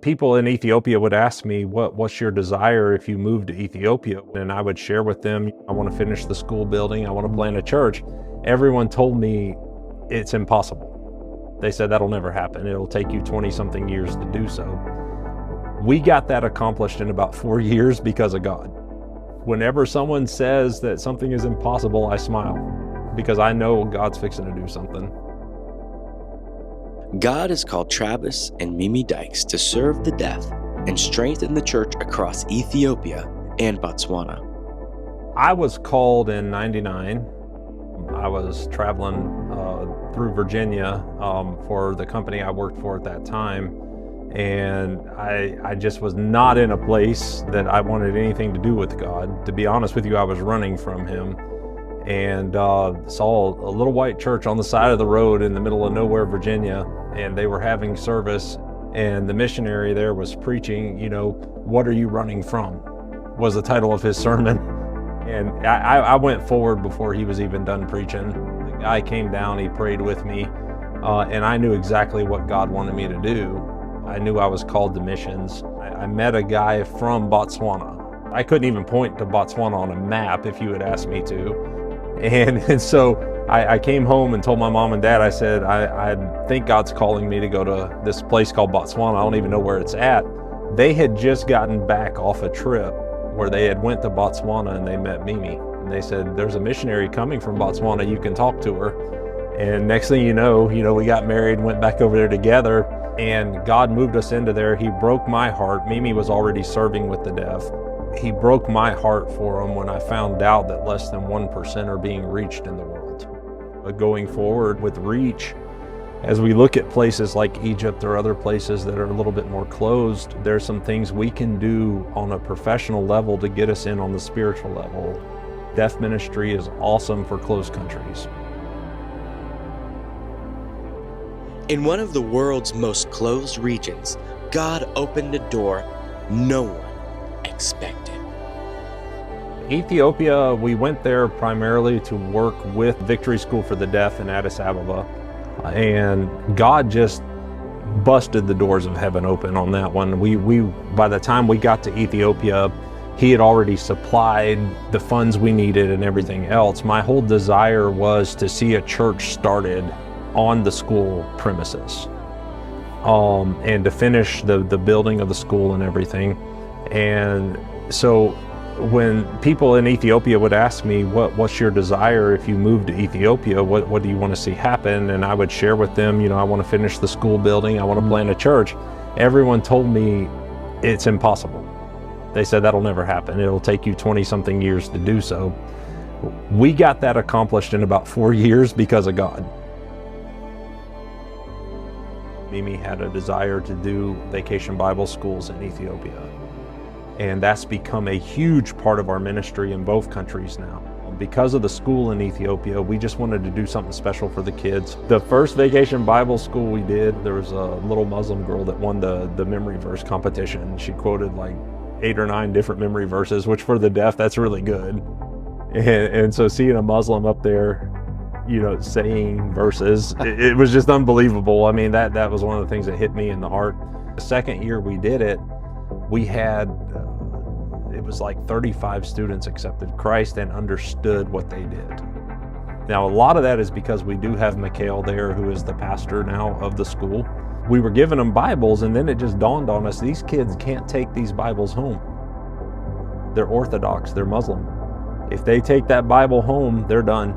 People in Ethiopia would ask me, what's your desire if you move to Ethiopia? And I would share with them, I want to finish the school building, I want to plant a church. Everyone told me it's impossible. They said that'll never happen. It'll take you 20-something years to do so. We got that accomplished in about 4 years because of God. Whenever someone says that something is impossible, I smile because I know God's fixing to do something. God has called Travis and Mimi Dykes to serve the deaf and strengthen the church across Ethiopia and Botswana. I was called in '99. I was traveling through Virginia for the company I worked for at that time. And I just was not in a place that I wanted anything to do with God. To be honest with you, I was running from Him, and saw a little white church on the side of the road in the middle of nowhere, Virginia, and they were having service, and the missionary there was preaching, "What are you running from?" was the title of his sermon. And I went forward before he was even done preaching. The guy came down, he prayed with me, and I knew exactly what God wanted me to do. I knew I was called to missions. I met a guy from Botswana. I couldn't even point to Botswana on a map if you had asked me to. And so I came home and told my mom and dad, I said, I think God's calling me to go to this place called Botswana. I don't even know where it's at. They had just gotten back off a trip where they had went to Botswana and they met Mimi. And they said, there's a missionary coming from Botswana, you can talk to her. And next thing you know, we got married, went back over there together. And God moved us into there. He broke my heart. Mimi was already serving with the deaf. He broke my heart for them when I found out that less than 1% are being reached in the world. But going forward with reach, as we look at places like Egypt or other places that are a little bit more closed, there's some things we can do on a professional level to get us in on the spiritual level. Deaf ministry is awesome for closed countries. In one of the world's most closed regions, God opened a door no one expected. Ethiopia, we went there primarily to work with Victory School for the Deaf in Addis Ababa. And God just busted the doors of heaven open on that one. By the time we got to Ethiopia, He had already supplied the funds we needed and everything else. My whole desire was to see a church started on the school premises, and to finish the building of the school and everything. And so when people in Ethiopia would ask me, what's your desire if you move to Ethiopia? What do you want to see happen? And I would share with them, I want to finish the school building, I want to plant a church. Everyone told me it's impossible. They said that'll never happen. It'll take you 20-something years to do so. We got that accomplished in about 4 years because of God. Mimi had a desire to do vacation Bible schools in Ethiopia. And that's become a huge part of our ministry in both countries now. Because of the school in Ethiopia, we just wanted to do something special for the kids. The first vacation Bible school we did, there was a little Muslim girl that won the memory verse competition. She quoted like 8 or 9 different memory verses, which for the deaf, that's really good. And so seeing a Muslim up there, saying verses, it was just unbelievable. I mean, that was one of the things that hit me in the heart. The second year we did it, we had, it was like 35 students accepted Christ and understood what they did. Now, a lot of that is because we do have Mikhail there, who is the pastor now of the school. We were giving them Bibles, and then it just dawned on us, these kids can't take these Bibles home. They're Orthodox, they're Muslim. If they take that Bible home, they're done.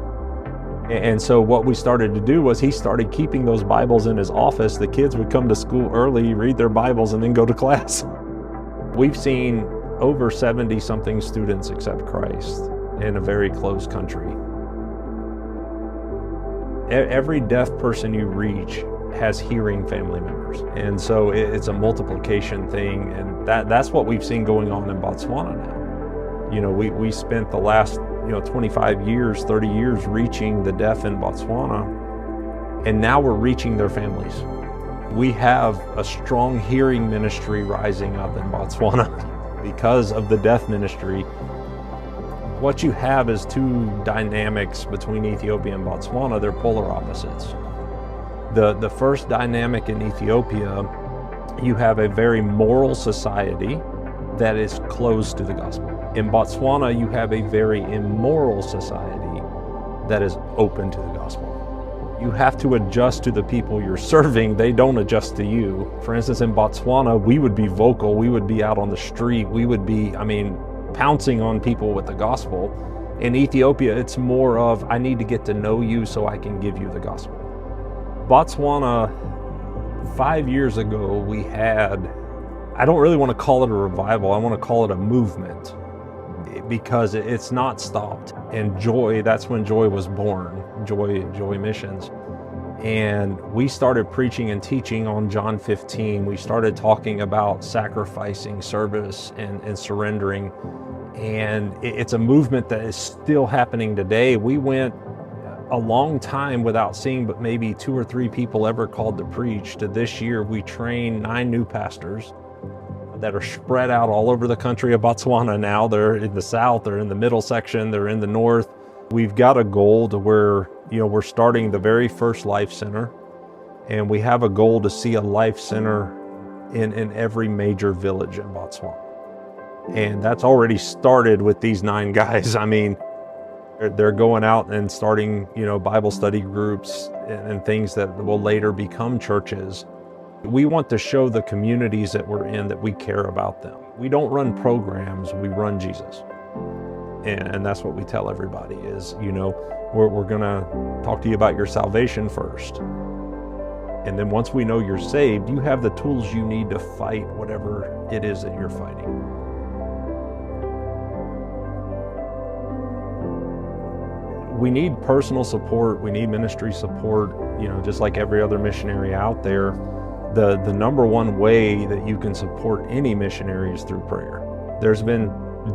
And so what we started to do was he started keeping those Bibles in his office. The kids would come to school early, read their Bibles, and then go to class. We've seen over 70-something students accept Christ in a very closed country. Every deaf person you reach has hearing family members. And so it's a multiplication thing. And that's what we've seen going on in Botswana now. We spent the last 25 years, 30 years reaching the deaf in Botswana, and now we're reaching their families. We have a strong hearing ministry rising up in Botswana because of the deaf ministry. What you have is two dynamics between Ethiopia and Botswana. They're polar opposites. The first dynamic in Ethiopia you have a very moral society that is closed to the gospel. In Botswana, you have a very immoral society that is open to the gospel. You have to adjust to the people you're serving. They don't adjust to you. For instance, in Botswana, we would be vocal. We would be out on the street. We would be, pouncing on people with the gospel. In Ethiopia, it's more of, I need to get to know you so I can give you the gospel. Botswana, 5 years ago, we had, I don't really want to call it a revival. I want to call it a movement, because it's not stopped. And Joy, that's when Joy was born, Joy Missions. And we started preaching and teaching on John 15. We started talking about sacrificing, service, and surrendering. And it's a movement that is still happening today. We went a long time without seeing but maybe 2 or 3 people ever called to preach, to this year we trained 9 new pastors that are spread out all over the country of Botswana now. They're in the south, they're in the middle section, they're in the north. We've got a goal to where, we're starting the very first life center, and we have a goal to see a life center in every major village in Botswana. And that's already started with these 9 guys. They're going out and starting, Bible study groups and things that will later become churches. We want to show the communities that we're in that we care about them. We don't run programs, we run Jesus. And that's what we tell everybody is, we're gonna talk to you about your salvation first. And then once we know you're saved, you have the tools you need to fight whatever it is that you're fighting. We need personal support, we need ministry support, just like every other missionary out there. The number one way that you can support any missionary is through prayer. There's been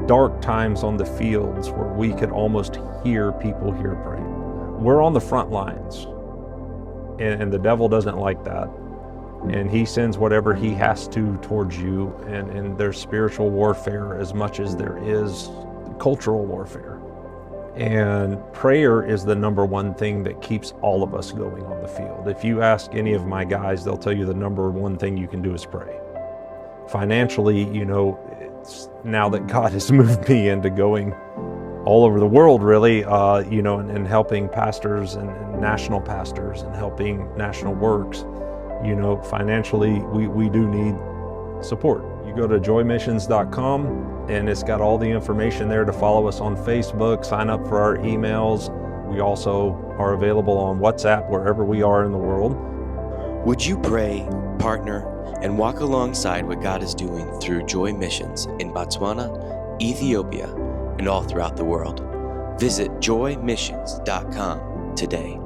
dark times on the fields where we could almost hear people here praying. We're on the front lines, and the devil doesn't like that. And he sends whatever he has to towards you, and there's spiritual warfare as much as there is cultural warfare. And prayer is the number one thing that keeps all of us going on the field. If you ask any of my guys, they'll tell you the number one thing you can do is pray. Financially, it's now that God has moved me into going all over the world, really, and helping pastors and national pastors and helping national works, financially, we do need support. You go to joymissions.com, and it's got all the information there to follow us on Facebook, sign up for our emails. We also are available on WhatsApp wherever we are in the world. Would you pray, partner, and walk alongside what God is doing through Joy Missions in Botswana, Ethiopia, and all throughout the world? Visit joymissions.com today.